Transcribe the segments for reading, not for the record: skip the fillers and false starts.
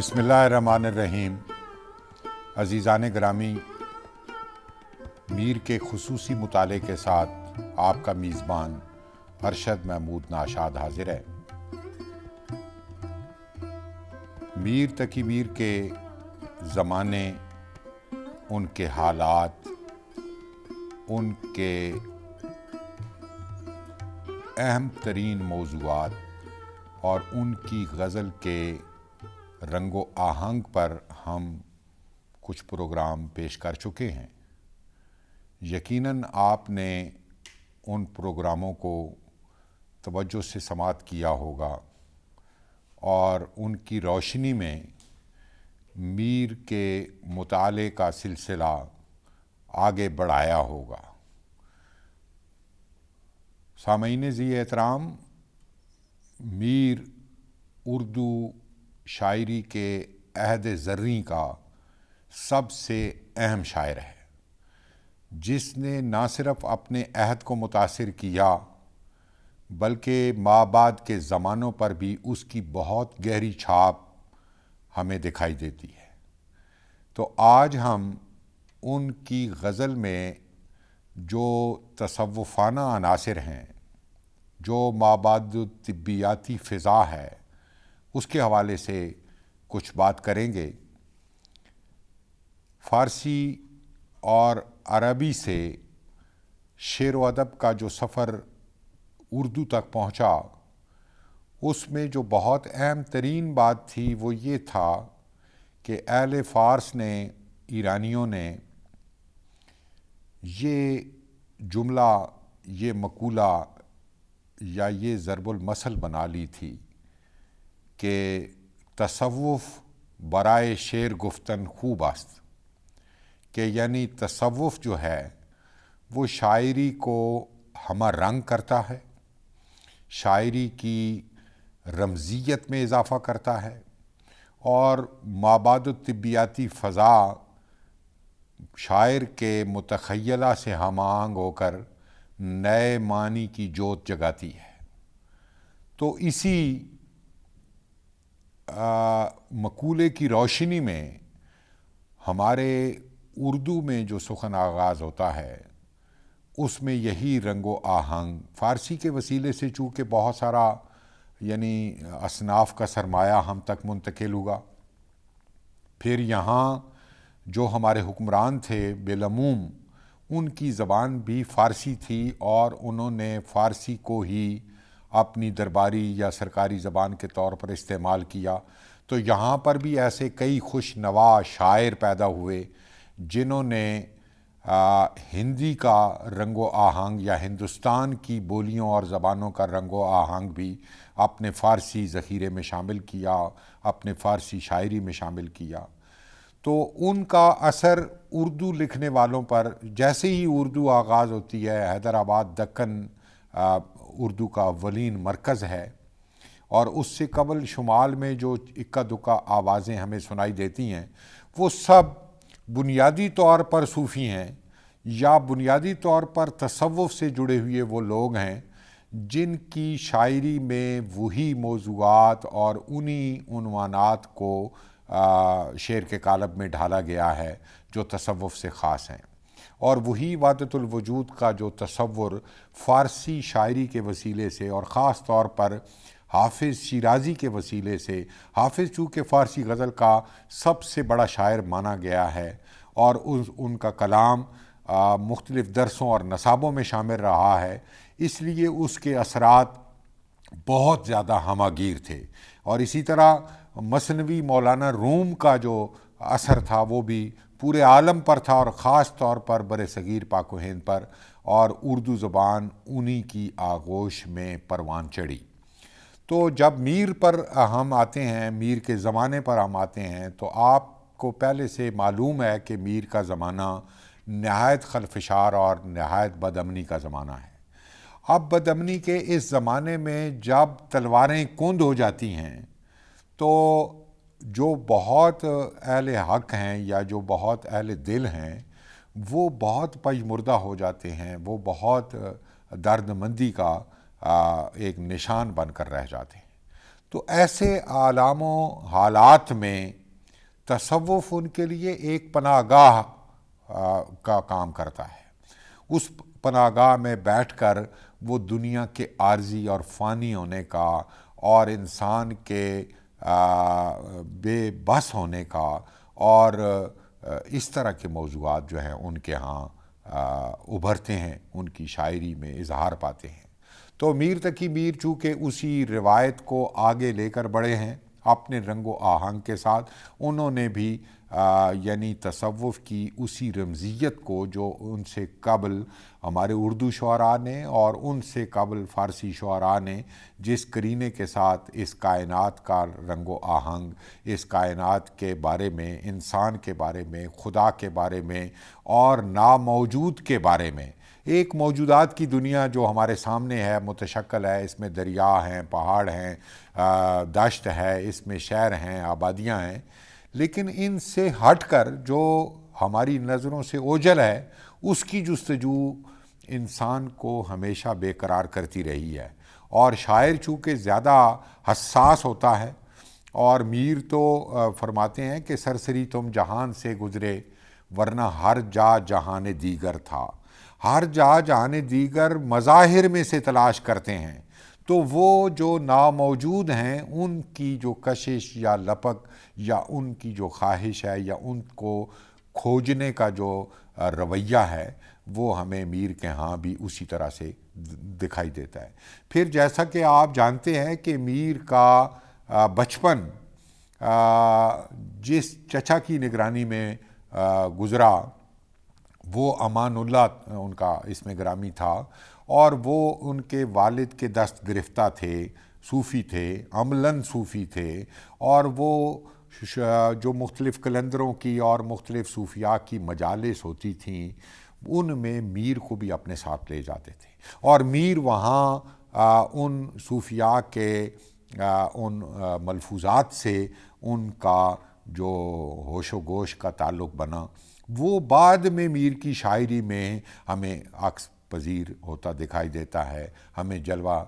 بسم اللہ الرحمن الرحیم۔ عزیزان گرامی، میر کے خصوصی مطالعے کے ساتھ آپ کا میزبان ارشد محمود ناشاد حاضر ہے۔ میر تقی میر کے زمانے، ان کے حالات، ان کے اہم ترین موضوعات اور ان کی غزل کے رنگ و آہنگ پر ہم کچھ پروگرام پیش کر چکے ہیں۔ یقیناً آپ نے ان پروگراموں کو توجہ سے سماعت کیا ہوگا اور ان کی روشنی میں میر کے مطالعے کا سلسلہ آگے بڑھایا ہوگا۔ سامعین ذی احترام، میر اردو شاعری کے عہد زریں کا سب سے اہم شاعر ہے، جس نے نہ صرف اپنے عہد کو متاثر کیا بلکہ مابعد کے زمانوں پر بھی اس کی بہت گہری چھاپ ہمیں دکھائی دیتی ہے۔ تو آج ہم ان کی غزل میں جو تصوفانہ عناصر ہیں، جو مابعد طبیاتی فضا ہے، اس کے حوالے سے کچھ بات کریں گے۔ فارسی اور عربی سے شعر و ادب کا جو سفر اردو تک پہنچا، اس میں جو بہت اہم ترین بات تھی وہ یہ تھا کہ اہل فارس نے، ایرانیوں نے یہ جملہ، یہ مقولہ یا یہ ضرب المثل بنا لی تھی کہ تصوف برائے شعر گفتن خوب است، کہ یعنی تصوف جو ہے وہ شاعری کو ہمہ رنگ کرتا ہے، شاعری کی رمزیت میں اضافہ کرتا ہے اور مابعد طبیاتی فضا شاعر کے متخیلہ سے ہم آہنگ ہو کر نئے معنی کی جوت جگاتی ہے۔ تو اسی مقولے کی روشنی میں ہمارے اردو میں جو سخن آغاز ہوتا ہے، اس میں یہی رنگ و آہنگ فارسی کے وسیلے سے چونکہ بہت سارا یعنی اصناف کا سرمایہ ہم تک منتقل ہوا، پھر یہاں جو ہمارے حکمران تھے بالعموم ان کی زبان بھی فارسی تھی اور انہوں نے فارسی کو ہی اپنی درباری یا سرکاری زبان کے طور پر استعمال کیا۔ تو یہاں پر بھی ایسے کئی خوش نوا شاعر پیدا ہوئے جنہوں نے ہندی کا رنگ و آہنگ یا ہندوستان کی بولیوں اور زبانوں کا رنگ و آہنگ بھی اپنے فارسی ذخیرے میں شامل کیا، اپنے فارسی شاعری میں شامل کیا۔ تو ان کا اثر اردو لکھنے والوں پر، جیسے ہی اردو آغاز ہوتی ہے، حیدرآباد دکن اردو کا اولین مرکز ہے، اور اس سے قبل شمال میں جو اکا دکا آوازیں ہمیں سنائی دیتی ہیں وہ سب بنیادی طور پر صوفی ہیں یا بنیادی طور پر تصوف سے جڑے ہوئے وہ لوگ ہیں جن کی شاعری میں وہی موضوعات اور انہی عنوانات کو شعر کے قالب میں ڈھالا گیا ہے جو تصوف سے خاص ہیں، اور وہی وحدت الوجود کا جو تصور فارسی شاعری کے وسیلے سے اور خاص طور پر حافظ شیرازی کے وسیلے سے، حافظ چونکہ فارسی غزل کا سب سے بڑا شاعر مانا گیا ہے اور ان کا کلام مختلف درسوں اور نصابوں میں شامل رہا ہے، اس لیے اس کے اثرات بہت زیادہ ہمہ گیر تھے۔ اور اسی طرح مثنوی مولانا روم کا جو اثر تھا وہ بھی پورے عالم پر تھا اور خاص طور پر بر صغیر پاک و ہند پر، اور اردو زبان انہی کی آغوش میں پروان چڑھی۔ تو جب میر پر ہم آتے ہیں، میر کے زمانے پر ہم آتے ہیں، تو آپ کو پہلے سے معلوم ہے کہ میر کا زمانہ نہایت خلفشار اور نہایت بد امنی کا زمانہ ہے۔ اب بد امنی کے اس زمانے میں جب تلواریں کند ہو جاتی ہیں تو جو بہت اہل حق ہیں یا جو بہت اہل دل ہیں وہ بہت پژمردہ ہو جاتے ہیں، وہ بہت درد مندی کا ایک نشان بن کر رہ جاتے ہیں۔ تو ایسے عالم و حالات میں تصوف ان کے لیے ایک پناہ گاہ کا کام کرتا ہے. اس پناہ گاہ میں بیٹھ کر وہ دنیا کے عارضی اور فانی ہونے کا اور انسان کے بے بس ہونے کا اور اس طرح کے موضوعات جو ہیں ان کے ہاں ابھرتے ہیں، ان کی شاعری میں اظہار پاتے ہیں. تو میر تقی میر چونکہ اسی روایت کو آگے لے کر بڑھے ہیں اپنے رنگ و آہنگ کے ساتھ، انہوں نے بھی یعنی تصوف کی اسی رمزیت کو جو ان سے قبل ہمارے اردو شعراء نے اور ان سے قبل فارسی شعراء نے جس قرینے کے ساتھ اس کائنات کا رنگ و آہنگ، اس کائنات کے بارے میں، انسان کے بارے میں، خدا کے بارے میں اور ناموجود کے بارے میں، ایک موجودات کی دنیا جو ہمارے سامنے ہے، متشکل ہے، اس میں دریا ہیں، پہاڑ ہیں، دشت ہے، اس میں شہر ہیں، آبادیاں ہیں، لیکن ان سے ہٹ کر جو ہماری نظروں سے اوجھل ہے اس کی جستجو انسان کو ہمیشہ بے قرار کرتی رہی ہے. اور شاعر چونکہ زیادہ حساس ہوتا ہے، اور میر تو فرماتے ہیں کہ سرسری تم جہان سے گزرے ورنہ ہر جا جہان دیگر تھا. ہر جا جہان دیگر مظاہر میں سے تلاش کرتے ہیں، تو وہ جو ناموجود ہیں ان کی جو کشش یا لپک یا ان کی جو خواہش ہے یا ان کو کھوجنے کا جو رویہ ہے وہ ہمیں میر کے ہاں بھی اسی طرح سے دکھائی دیتا ہے. پھر جیسا کہ آپ جانتے ہیں کہ میر کا بچپن جس چچا کی نگرانی میں گزرا وہ امان اللہ ان کا اس میں گرامی تھا، اور وہ ان کے والد کے دست گرفتہ تھے، صوفی تھے، عملاً صوفی تھے، اور وہ جو مختلف قلندروں کی اور مختلف صوفیاء کی مجالس ہوتی تھیں ان میں میر کو بھی اپنے ساتھ لے جاتے تھے، اور میر وہاں ان صوفیاء کے ان ملفوظات سے ان کا جو ہوش و گوش کا تعلق بنا وہ بعد میں میر کی شاعری میں ہمیں عکس پذیر ہوتا دکھائی دیتا ہے، ہمیں جلوہ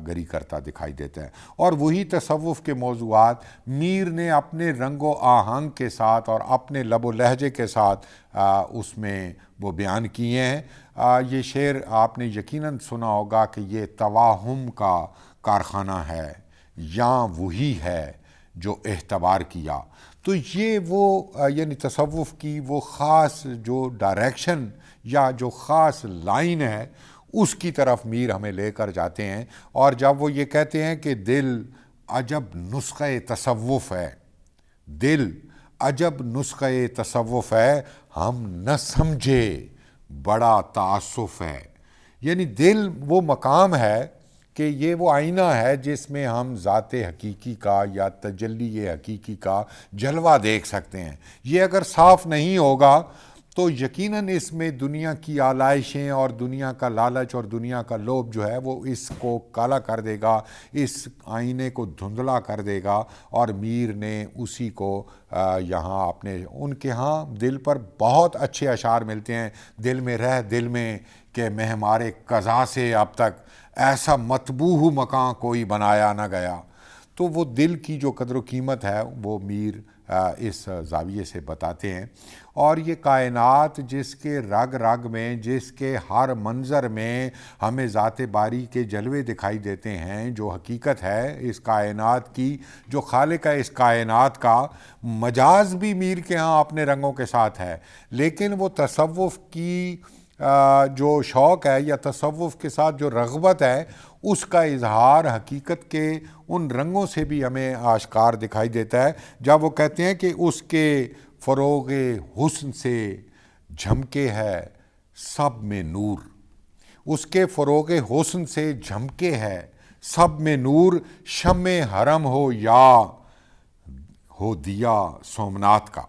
گری کرتا دکھائی دیتا ہے. اور وہی تصوف کے موضوعات میر نے اپنے رنگ و آہنگ کے ساتھ اور اپنے لب و لہجے کے ساتھ اس میں وہ بیان کیے ہیں. یہ شعر آپ نے یقیناً سنا ہوگا کہ یہ توہم کا کارخانہ ہے یا وہی ہے جو اعتبار کیا. تو یہ وہ یعنی تصوف کی وہ خاص جو ڈائریکشن یا جو خاص لائن ہے اس کی طرف میر ہمیں لے کر جاتے ہیں. اور جب وہ یہ کہتے ہیں کہ دل عجب نسخہ تصوف ہے، دل عجب نسخہ تصوف ہے، ہم نہ سمجھے بڑا تعصف ہے. یعنی دل وہ مقام ہے کہ یہ وہ آئینہ ہے جس میں ہم ذات حقیقی کا یا تجلی حقیقی کا جلوہ دیکھ سکتے ہیں. یہ اگر صاف نہیں ہوگا تو یقیناً اس میں دنیا کی آلائشیں اور دنیا کا لالچ اور دنیا کا لوبھ جو ہے وہ اس کو کالا کر دے گا، اس آئینے کو دھندلا کر دے گا. اور میر نے اسی کو یہاں اپنے ان کے ہاں دل پر بہت اچھے اشعار ملتے ہیں. دل میں رہ دل میں کہ مہمار قضا سے اب تک ایسا مطبوع مکان کوئی بنایا نہ گیا. تو وہ دل کی جو قدر و قیمت ہے وہ میر اس زاویے سے بتاتے ہیں. اور یہ کائنات جس کے رگ رگ میں، جس کے ہر منظر میں ہمیں ذات باری کے جلوے دکھائی دیتے ہیں، جو حقیقت ہے اس کائنات کی، جو خالق ہے اس کائنات کا، مجاز بھی میر کے ہاں اپنے رنگوں کے ساتھ ہے. لیکن وہ تصوف کی جو شوق ہے یا تصوف کے ساتھ جو رغبت ہے اس کا اظہار حقیقت کے ان رنگوں سے بھی ہمیں آشکار دکھائی دیتا ہے. جب وہ کہتے ہیں کہ اس کے فروغ حسن سے جھمکے ہے سب میں نور، اس کے فروغ حسن سے جھمکے ہے سب میں نور، شمع حرم ہو یا ہو دیا سومنات کا.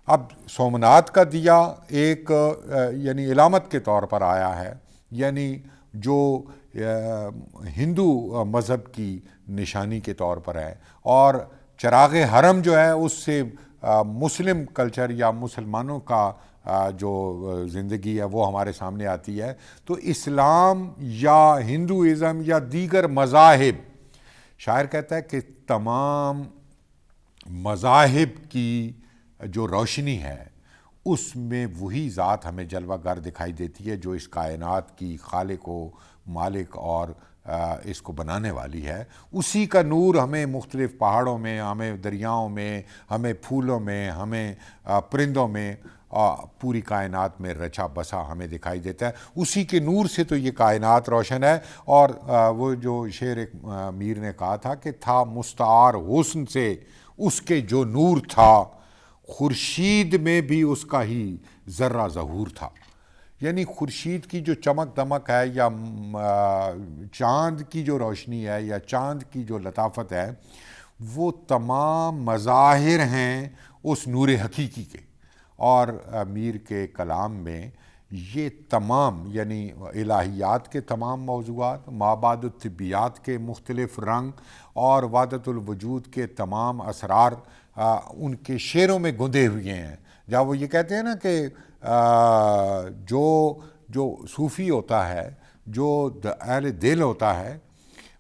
اب سومنات کا دیا ایک یعنی علامت کے طور پر آیا ہے، یعنی جو ہندو مذہب کی نشانی کے طور پر ہے، اور چراغ حرم جو ہے اس سے مسلم کلچر یا مسلمانوں کا جو زندگی ہے وہ ہمارے سامنے آتی ہے. تو اسلام یا ہندوازم یا دیگر مذاہب شاعر کہتا ہے کہ تمام مذاہب کی جو روشنی ہے اس میں وہی ذات ہمیں جلوہ گر دکھائی دیتی ہے جو اس کائنات کی خالق و مالک اور اس کو بنانے والی ہے. اسی کا نور ہمیں مختلف پہاڑوں میں، ہمیں دریاؤں میں، ہمیں پھولوں میں، ہمیں پرندوں میں، پوری کائنات میں رچا بسا ہمیں دکھائی دیتا ہے. اسی کے نور سے تو یہ کائنات روشن ہے. اور وہ جو شعر ایک میر نے کہا تھا کہ تھا مستعار حسن سے اس کے جو نور تھا، خورشید میں بھی اس کا ہی ذرہ ظہور تھا. یعنی خورشید کی جو چمک دمک ہے، یا چاند کی جو روشنی ہے، یا چاند کی جو لطافت ہے، وہ تمام مظاہر ہیں اس نور حقیقی کے. اور میر کے کلام میں یہ تمام، یعنی الہیات کے تمام موضوعات، مابعد الطبیات کے مختلف رنگ اور وحدت الوجود کے تمام اسرار ان کے شعروں میں گندے ہوئے ہیں. جب وہ یہ کہتے ہیں نا کہ جو صوفی ہوتا ہے، جو اہل دل ہوتا ہے،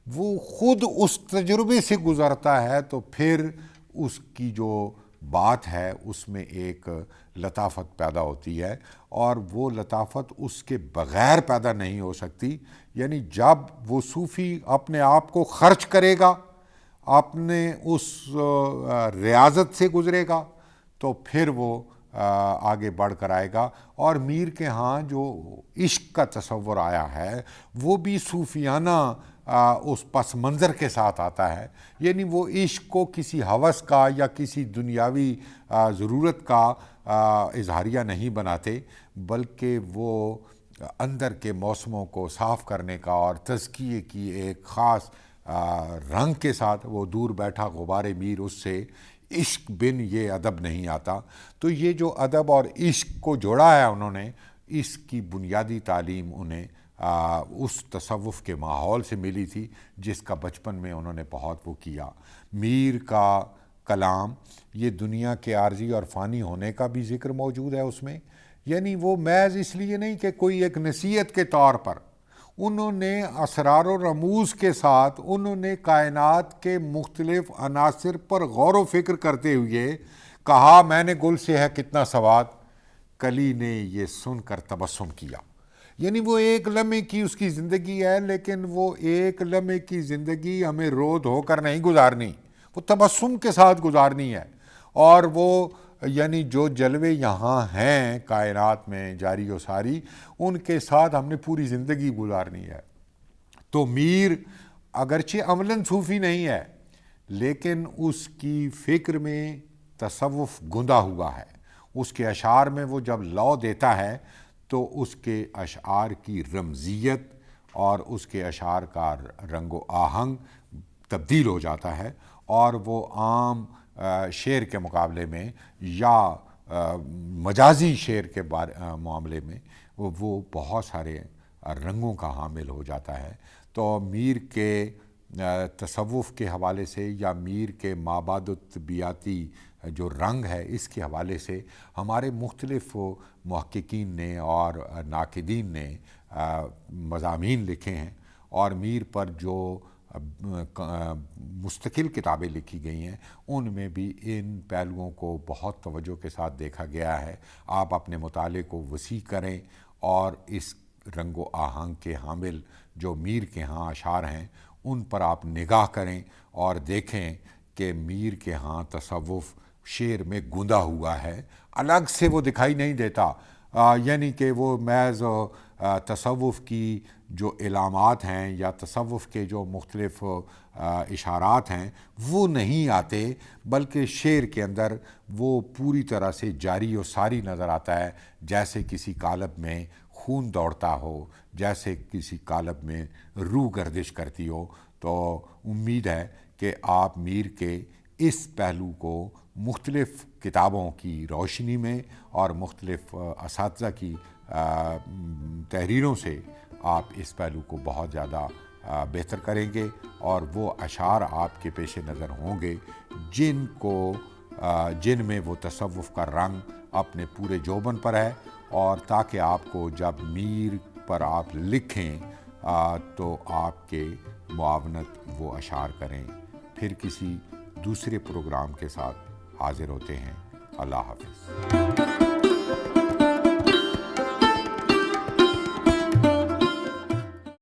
وہ خود اس تجربے سے گزرتا ہے تو پھر اس کی جو بات ہے اس میں ایک لطافت پیدا ہوتی ہے، اور وہ لطافت اس کے بغیر پیدا نہیں ہو سکتی. یعنی جب وہ صوفی اپنے آپ کو خرچ کرے گا، اپنے اس ریاضت سے گزرے گا، تو پھر وہ آگے بڑھ کر آئے گا. اور میر کے ہاں جو عشق کا تصور آیا ہے وہ بھی صوفیانہ اس پس منظر کے ساتھ آتا ہے. یعنی وہ عشق کو کسی ہوس کا یا کسی دنیاوی ضرورت کا اظہاریہ نہیں بناتے، بلکہ وہ اندر کے موسموں کو صاف کرنے کا اور تزکیے کی ایک خاص رنگ کے ساتھ. وہ دور بیٹھا غبار میر اس سے عشق بن یہ ادب نہیں آتا. تو یہ جو ادب اور عشق کو جوڑا ہے انہوں نے، اس کی بنیادی تعلیم انہیں اس تصوف کے ماحول سے ملی تھی جس کا بچپن میں انہوں نے بہت وہ کیا. میر کا کلام یہ دنیا کے عارضی اور فانی ہونے کا بھی ذکر موجود ہے اس میں. یعنی وہ محض اس لیے نہیں کہ کوئی ایک نصیحت کے طور پر، انہوں نے اسرار و رموز کے ساتھ انہوں نے کائنات کے مختلف عناصر پر غور و فکر کرتے ہوئے کہا، میں نے گل سے ہے کتنا سواد، کلی نے یہ سن کر تبسم کیا. یعنی وہ ایک لمحے کی اس کی زندگی ہے، لیکن وہ ایک لمحے کی زندگی ہمیں رو دھو کر نہیں گزارنی، وہ تبسم کے ساتھ گزارنی ہے. اور وہ یعنی جو جلوے یہاں ہیں کائنات میں جاری و ساری، ان کے ساتھ ہم نے پوری زندگی گزارنی ہے. تو میر اگرچہ عملاً صوفی نہیں ہے، لیکن اس کی فکر میں تصوف گندا ہوا ہے. اس کے اشعار میں وہ جب لو دیتا ہے تو اس کے اشعار کی رمزیت اور اس کے اشعار کا رنگ و آہنگ تبدیل ہو جاتا ہے، اور وہ عام شعر کے مقابلے میں یا مجازی شعر کے معاملے میں وہ بہت سارے رنگوں کا حامل ہو جاتا ہے. تو میر کے تصوف کے حوالے سے یا میر کے مابعد الطبیاتی جو رنگ ہے اس کے حوالے سے ہمارے مختلف محققین نے اور ناقدین نے مضامین لکھے ہیں، اور میر پر جو مستقل کتابیں لکھی گئی ہیں ان میں بھی ان پہلوؤں کو بہت توجہ کے ساتھ دیکھا گیا ہے. آپ اپنے مطالعے کو وسیع کریں اور اس رنگ و آہنگ کے حامل جو میر کے ہاں اشعار ہیں ان پر آپ نگاہ کریں اور دیکھیں کہ میر کے ہاں تصوف شعر میں گندا ہوا ہے، الگ سے وہ دکھائی نہیں دیتا. یعنی کہ وہ محض تصوف کی جو علامات ہیں یا تصوف کے جو مختلف اشارات ہیں وہ نہیں آتے، بلکہ شعر کے اندر وہ پوری طرح سے جاری و ساری نظر آتا ہے، جیسے کسی قالب میں خون دوڑتا ہو، جیسے کسی قالب میں روح گردش کرتی ہو. تو امید ہے کہ آپ میر کے اس پہلو کو مختلف کتابوں کی روشنی میں اور مختلف اساتذہ کی تحریروں سے آپ اس پہلو کو بہت زیادہ بہتر کریں گے، اور وہ اشعار آپ کے پیش نظر ہوں گے جن میں وہ تصوف کا رنگ اپنے پورے جوبن پر ہے. اور تاکہ آپ کو جب میر پر آپ لکھیں تو آپ کے معاونت وہ اشعار کریں. پھر کسی دوسرے پروگرام کے ساتھ حاضر ہوتے ہیں. اللہ حافظ.